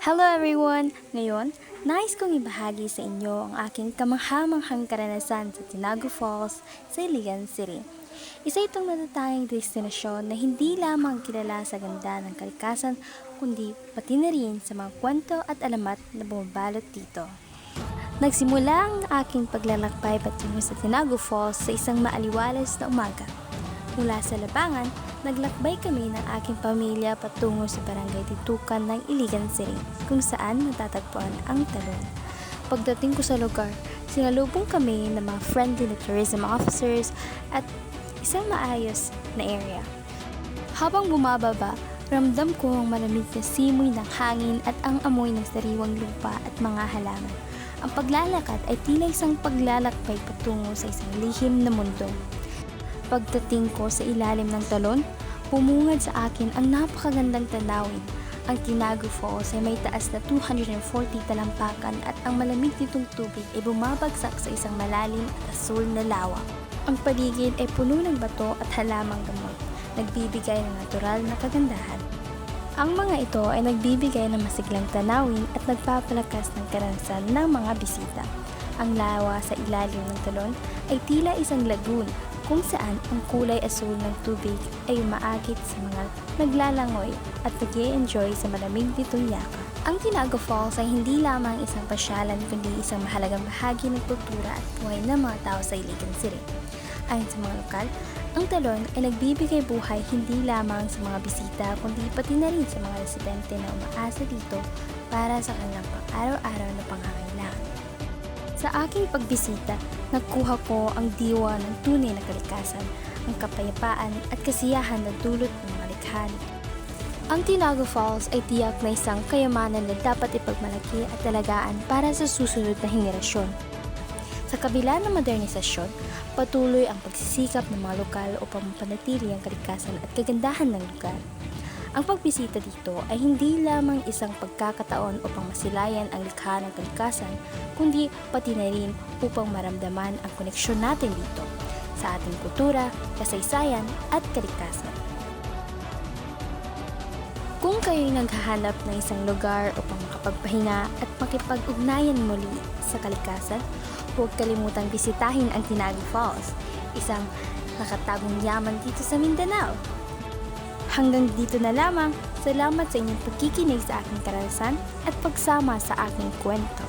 Hello everyone! Ngayon, nais kong ibahagi sa inyo ang aking kamangha-manghang karanasan sa Tinago Falls sa Iligan City. Isa itong natatanging destinasyon na hindi lamang kilala sa ganda ng kalikasan, kundi pati na rin sa mga kwento at alamat na bumabalot dito. Nagsimula ang aking paglalakbay patungo sa Tinago Falls sa isang maaliwalas na umaga. Mula sa Labangan, naglakbay kami ng aking pamilya patungo sa Barangay Titukan ng Iligan City, kung saan matatagpuan ang talon. Pagdating ko sa lugar, sinalubong kami ng mga friendly na tourism officers at isang maayos na area. Habang bumababa, ramdam ko ang malamig na simoy ng hangin at ang amoy ng sariwang lupa at mga halaman. Ang paglalakad ay tila isang paglalakbay patungo sa isang lihim na mundo. Pagdating ko sa ilalim ng talon, bumungad sa akin ang napakagandang tanawin. Ang Tinago Falls ay may taas na 240 talampakan at ang malamig nitong tubig ay bumabagsak sa isang malalim at asul na lawa. Ang paligid ay puno ng bato at halamang gamot, nagbibigay ng natural na kagandahan. Ang mga ito ay nagbibigay ng masiglang tanawin at nagpapalakas ng karanasan ng mga bisita. Ang lawa sa ilalim ng talon ay tila isang lagoon, kung saan ang kulay asul ng tubig ay umaakit sa mga naglalangoy at nag-e-enjoy sa malamig nitong yaka. Ang Tinago Falls ay hindi lamang isang pasyalan kundi isang mahalagang bahagi ng kultura at buhay ng mga tao sa Iligan City. Ayon sa mga lokal, ang talon ay nagbibigay buhay hindi lamang sa mga bisita kundi pati na rin sa mga residente na umaasa dito para sa kanilang pang-araw-araw na pangangailangan. Sa aking pagbisita, nakuha ko ang diwa ng tunay na kalikasan, ang kapayapaan at kasiyahan na dulot ng mga likha nito. Ang Tinago Falls ay tiyak na isang kayamanan na dapat ipagmalaki at talagaan para sa susunod na henerasyon. Sa kabila ng modernisasyon, patuloy ang pagsisikap ng mga lokal upang mapanatili ang kalikasan at kagandahan ng lugar. Ang pagbisita dito ay hindi lamang isang pagkakataon upang masilayan ang likha ng kalikasan, kundi pati na rin upang maramdaman ang koneksyon natin dito sa ating kultura, kasaysayan at kalikasan. Kung kayo'y naghahanap ng isang lugar upang makapagpahinga at makipag-ugnayan muli sa kalikasan, huwag kalimutang bisitahin ang Tinago Falls, isang nakatagong yaman dito sa Mindanao. Hanggang dito na lamang. Salamat sa inyong pagkikinig sa aking karanasan at pagsama sa aking kwento.